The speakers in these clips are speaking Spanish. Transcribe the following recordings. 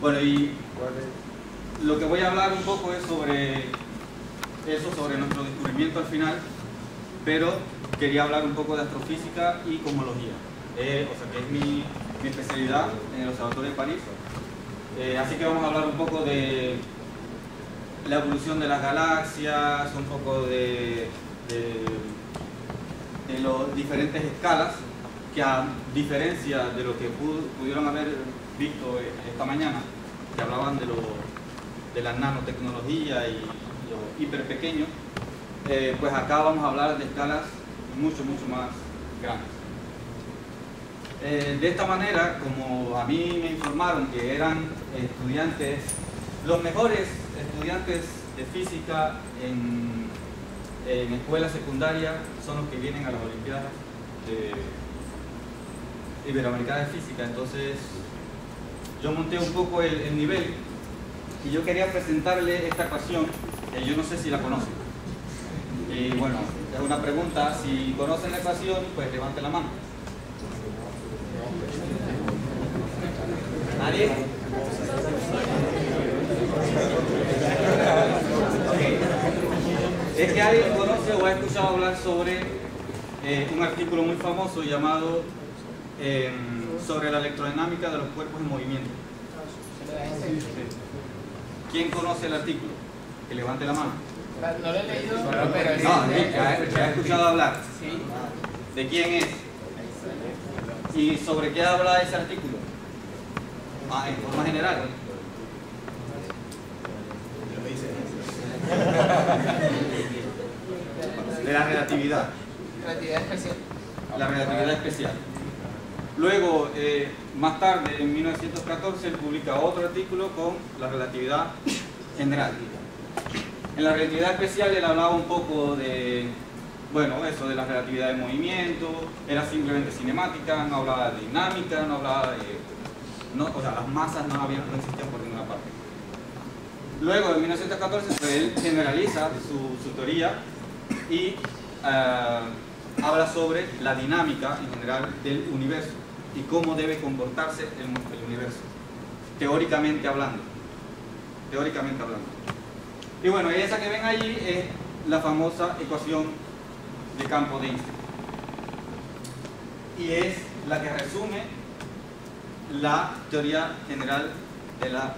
Bueno, y lo que voy a hablar un poco es sobre eso, sobre nuestro descubrimiento al final, pero quería hablar un poco de astrofísica y cosmología, o sea que es mi especialidad en el Observatorio de París. Así que vamos a hablar un poco de la evolución de las galaxias, un poco de las diferentes escalas, que a diferencia de lo que pudieron haber visto esta mañana, que hablaban de la nanotecnología y lo hiper pequeño, pues acá vamos a hablar de escalas mucho más grandes. De esta manera, como a mí me informaron que eran estudiantes, los mejores estudiantes de física en escuela secundaria son los que vienen a las Olimpiadas Iberoamericanas de Física. Entonces yo monté un poco el nivel y yo quería presentarle esta ecuación, que yo no sé si la conocen. Y bueno, es una pregunta: si conocen la ecuación, pues levanten la mano. ¿Nadie? Okay. ¿Es que alguien conoce o ha escuchado hablar sobre un artículo muy famoso llamado sobre la electrodinámica de los cuerpos en movimiento? ¿Quién conoce el artículo? Que levante la mano. No lo he leído, pero ¿Que ha escuchado hablar? Sí. ¿De quién es? ¿Y sobre qué habla ese artículo? En forma general. De la relatividad. Relatividad especial. La relatividad especial. Luego, más tarde, en 1914, él publica otro artículo con la relatividad general. En la relatividad especial él hablaba un poco de, bueno, eso de la relatividad de movimiento, era simplemente cinemática, no hablaba de dinámica, no hablaba de... o sea, las masas no existían por ninguna parte. Luego, en 1914, pues, él generaliza su teoría y habla sobre la dinámica en general del universo y cómo debe comportarse el universo, teóricamente hablando. Y bueno, esa que ven allí es la famosa ecuación de campo de Einstein. Y es la que resume la teoría general de la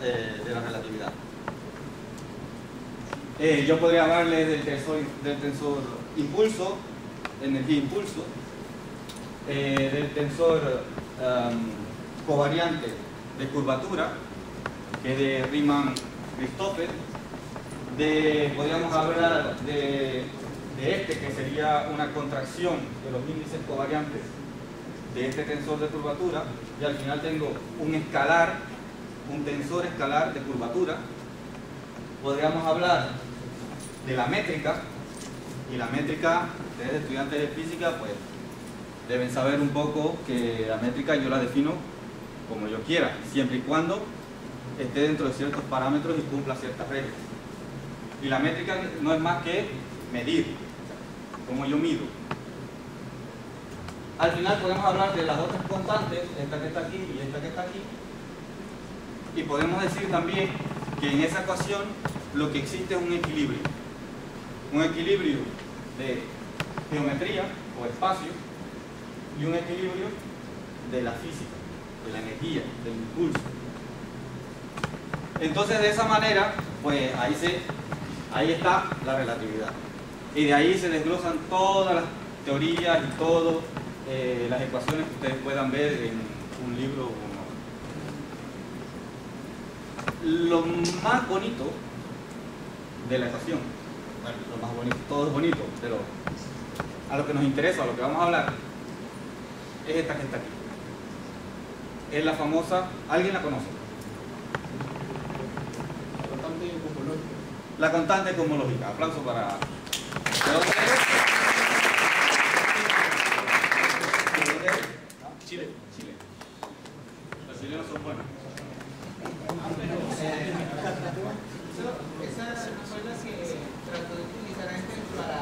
relatividad. Yo podría hablarles del tensor impulso, energía-impulso, del tensor covariante de curvatura, que es de Riemann-Christoffel. Podríamos hablar de este, que sería una contracción de los índices covariantes de este tensor de curvatura, y al final tengo un tensor escalar de curvatura. Podríamos hablar de la métrica, y la métrica, ustedes estudiantes de física pues deben saber un poco que la métrica yo la defino como yo quiera, siempre y cuando esté dentro de ciertos parámetros y cumpla ciertas reglas. Y la métrica no es más que medir, como yo mido. Al final podemos hablar de las otras constantes, esta que está aquí y esta que está aquí, y podemos decir también que en esa ecuación lo que existe es un equilibrio de geometría o espacio y un equilibrio de la física, de la energía, del impulso. Entonces, de esa manera, pues ahí está la relatividad, y de ahí se desglosan todas las teorías y todas las ecuaciones que ustedes puedan ver en un libro o no. Lo más bonito de la ecuación, bueno, lo más bonito, todo es bonito, pero a lo que nos interesa, a lo que vamos a hablar, es esta que está aquí. Es la famosa, ¿alguien la conoce? La constante cosmológica. Aplauso para... Chile. Los chilenos son buenos. Esa fue la que trató de utilizar Einstein para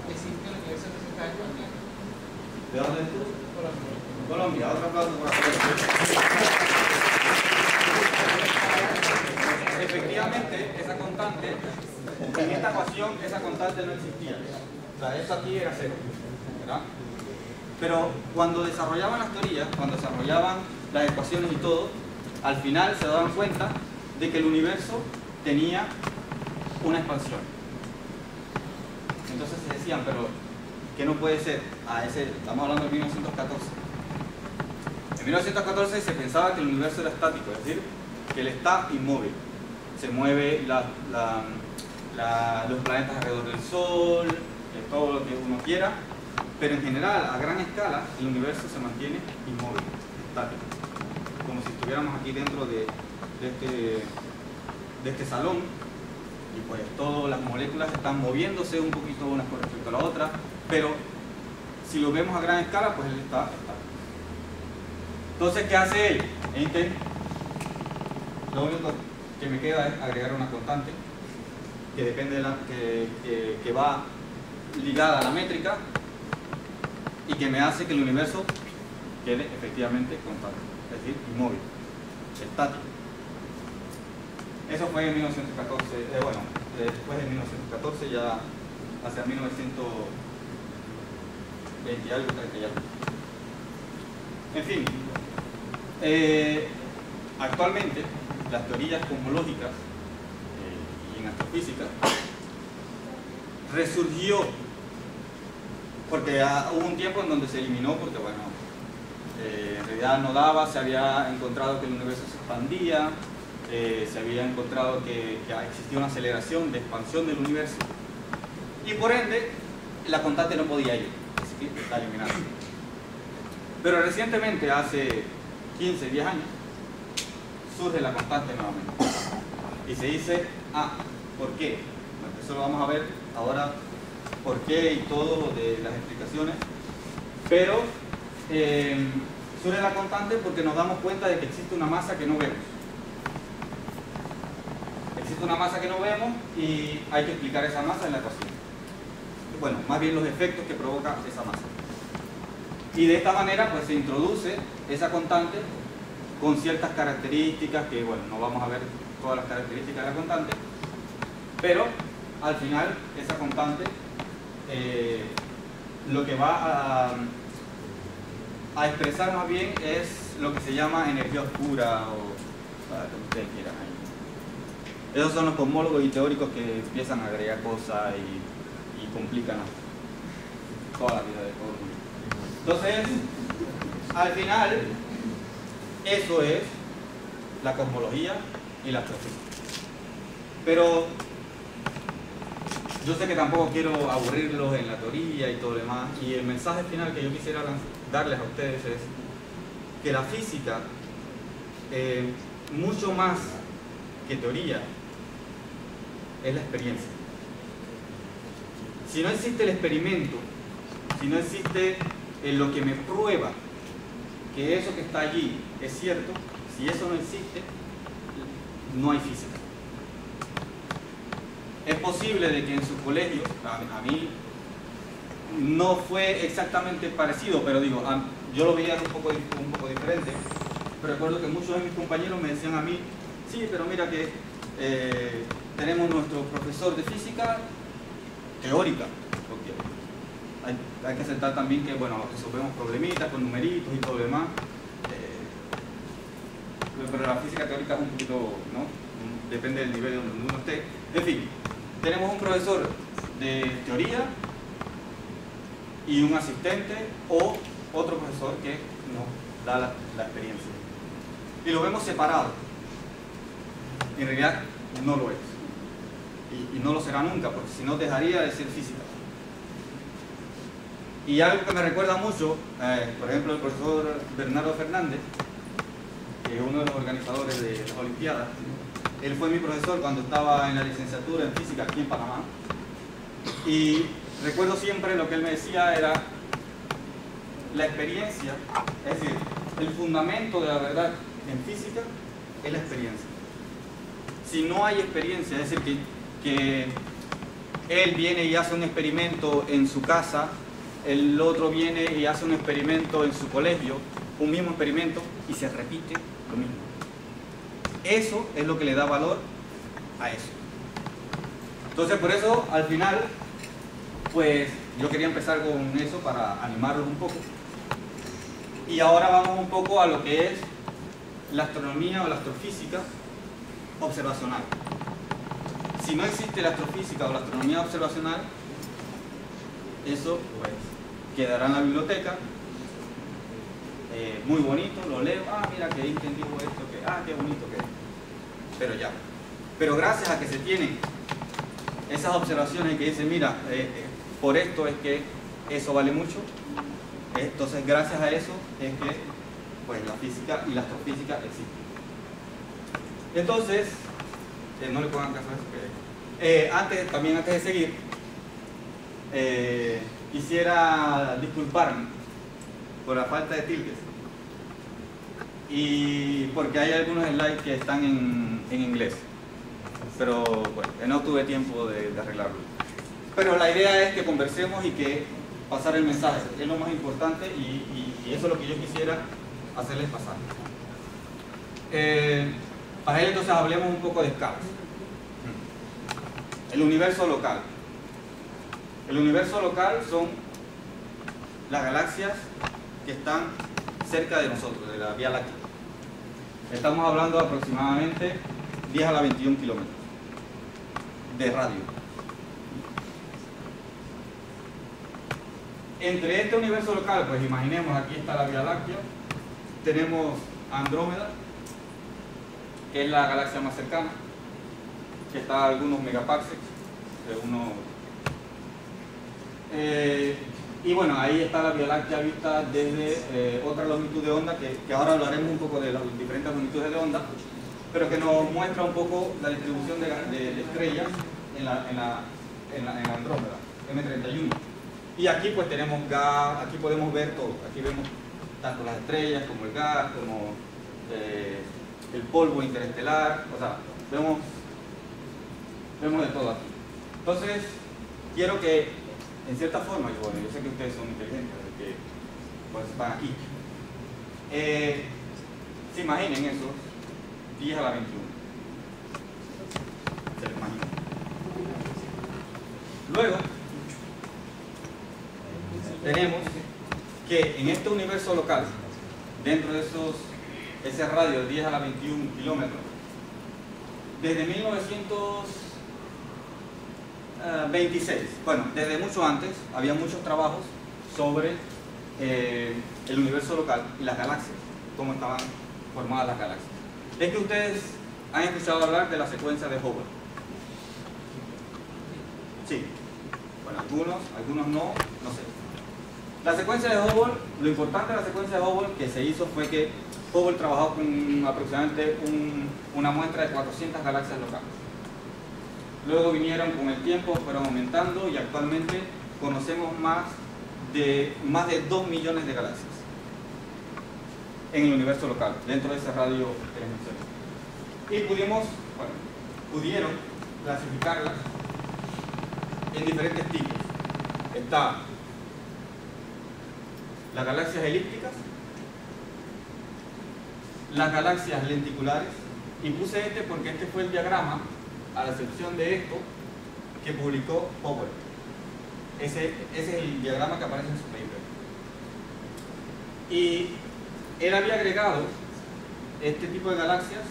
decir que el universo no se está expandiendo. ¿De dónde es tú? Colombia. Colombia. Otro aplauso para Colombia. originalmente esa constante, en esta ecuación, esa constante no existía. O sea, eso aquí era cero, ¿verdad? Pero cuando desarrollaban las teorías, cuando desarrollaban las ecuaciones y todo, al final se daban cuenta de que el universo tenía una expansión. Entonces se decían, pero ¿qué no puede ser? Estamos hablando de 1914. En 1914 se pensaba que el universo era estático, es decir, que él está inmóvil. Se mueve los planetas alrededor del Sol, todo lo que uno quiera, pero en general, a gran escala, el universo se mantiene inmóvil, estático. Como si estuviéramos aquí dentro de este salón, y pues todas las moléculas están moviéndose un poquito unas con respecto a la otra, pero si lo vemos a gran escala, pues él está estático. Entonces, ¿qué hace él? Einstein, lo único que me queda es agregar una constante que depende de que va ligada a la métrica y que me hace que el universo quede efectivamente constante, es decir, inmóvil, estático. Eso fue en 1914, bueno, después de 1914, ya hacia 1920 y algo, 30 y algo. En fin, actualmente las teorías cosmológicas y en astrofísica resurgió porque hubo un tiempo en donde se eliminó porque bueno, en realidad no daba, se había encontrado que el universo se expandía, se había encontrado que existía una aceleración de expansión del universo y por ende la constante no podía ir, así que está eliminada. Pero recientemente, hace 15, 10 años, surge la constante nuevamente y se dice, ¿por qué? Bueno, eso lo vamos a ver ahora, por qué y todo de las explicaciones, pero surge la constante porque nos damos cuenta de que existe una masa que no vemos. Existe una masa que no vemos y hay que explicar esa masa en la ecuación. Bueno, más bien los efectos que provoca esa masa. Y de esta manera pues se introduce esa constante con ciertas características que, bueno, no vamos a ver todas las características de la constante, pero al final esa constante lo que va a expresar más bien es lo que se llama energía oscura o para que ustedes quieran ahí. Esos son los cosmólogos y teóricos que empiezan a agregar cosas y complican toda la vida de todo el mundo. Entonces, al final, eso es la cosmología y la astrofísica. Pero yo sé que tampoco quiero aburrirlos en la teoría y todo lo demás, y el mensaje final que yo quisiera darles a ustedes es que la física, mucho más que teoría, es la experiencia. Si no existe el experimento, si no existe lo que me prueba que eso que está allí es cierto, si eso no existe, no hay física. Es posible de que en sus colegios, a mí no fue exactamente parecido, pero digo, yo lo veía un poco diferente, pero recuerdo que muchos de mis compañeros me decían a mí, sí, pero mira que tenemos nuestro profesor de física teórica, porque hay que aceptar también que, bueno, resolvemos problemitas con numeritos y todo lo demás, pero la física teórica es un poquito, ¿no? Depende del nivel donde uno esté. En fin, tenemos un profesor de teoría y un asistente o otro profesor que nos da la experiencia. Y lo vemos separado. En realidad no lo es. Y no lo será nunca, porque si no dejaría de ser física. Y algo que me recuerda mucho, por ejemplo, el profesor Bernardo Fernández, que es uno de los organizadores de las Olimpiadas. Él fue mi profesor cuando estaba en la licenciatura en física aquí en Panamá. Y recuerdo siempre lo que él me decía era la experiencia, es decir, el fundamento de la verdad en física es la experiencia. Si no hay experiencia, es decir, que él viene y hace un experimento en su casa, el otro viene y hace un experimento en su colegio, un mismo experimento, y se repite lo mismo. Eso es lo que le da valor a eso. Entonces por eso al final pues yo quería empezar con eso para animarlos un poco. Y ahora vamos un poco a lo que es la astronomía o la astrofísica observacional. Si no existe la astrofísica o la astronomía observacional, eso pues quedará en la biblioteca, muy bonito, lo leo, mira que entendió esto, qué bonito que es, pero ya. Pero gracias a que se tienen esas observaciones que dicen, mira, por esto es que eso vale mucho, entonces gracias a eso es que pues la física y la astrofísica existen. Entonces, no le pongan caso a eso. Antes de seguir, quisiera disculparme por la falta de tildes y porque hay algunos slides que están en inglés, pero bueno, no tuve tiempo de arreglarlo. Pero la idea es que conversemos y que pasar el mensaje es lo más importante y eso es lo que yo quisiera hacerles pasar. Para ello entonces hablemos un poco de escalas. El universo local. El universo local son las galaxias que están cerca de nosotros, de la Vía Láctea. Estamos hablando de aproximadamente 10 a la 21 kilómetros de radio. Entre este universo local, pues imaginemos, aquí está la Vía Láctea, tenemos Andrómeda, que es la galaxia más cercana, que está a algunos megaparsecs, y bueno, ahí está la Vía Láctea vista desde otra longitud de onda, que ahora hablaremos un poco de las diferentes longitudes de onda, pero que nos muestra un poco la distribución de estrellas en la Andrómeda, M31. Y aquí pues tenemos gas, aquí podemos ver todo, aquí vemos tanto las estrellas como el gas, como el polvo interestelar, o sea, vemos de todo aquí. Entonces, quiero que, en cierta forma, yo sé que ustedes son inteligentes, que pues están aquí, se imaginen eso, 10 a la 21. Se lo imaginan. Luego, tenemos que en este universo local, dentro de ese radio de 10 a la 21 kilómetros, desde 1926, bueno, desde mucho antes, había muchos trabajos sobre el universo local y las galaxias, cómo estaban formadas las galaxias. Es que ustedes han escuchado hablar de la secuencia de Hubble. Sí, bueno, algunos no sé. La secuencia de Hubble, lo importante de la secuencia de Hubble que se hizo fue que Hubble trabajó con aproximadamente una muestra de 400 galaxias locales. Luego vinieron con el tiempo, fueron aumentando y actualmente conocemos más de 2 millones de galaxias en el universo local, dentro de ese radio que les mencioné. Y pudieron clasificarlas en diferentes tipos. Está las galaxias elípticas, las galaxias lenticulares, y puse este porque este fue el diagrama, a la excepción de esto, que publicó Hubble. Ese es el diagrama que aparece en su paper. Y él había agregado este tipo de galaxias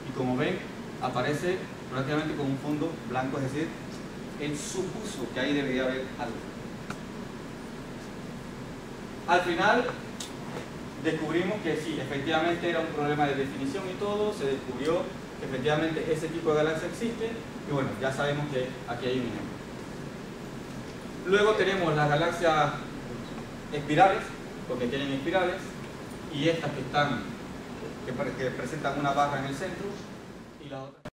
y como ven aparece prácticamente con un fondo blanco, es decir, él supuso que ahí debería haber algo. Al final descubrimos que sí, efectivamente era un problema de definición y todo, se descubrió que efectivamente ese tipo de galaxia existe y bueno, ya sabemos que aquí hay un ejemplo. Luego tenemos las galaxias espirales, porque tienen espirales, y estas que presentan una barra en el centro y las otras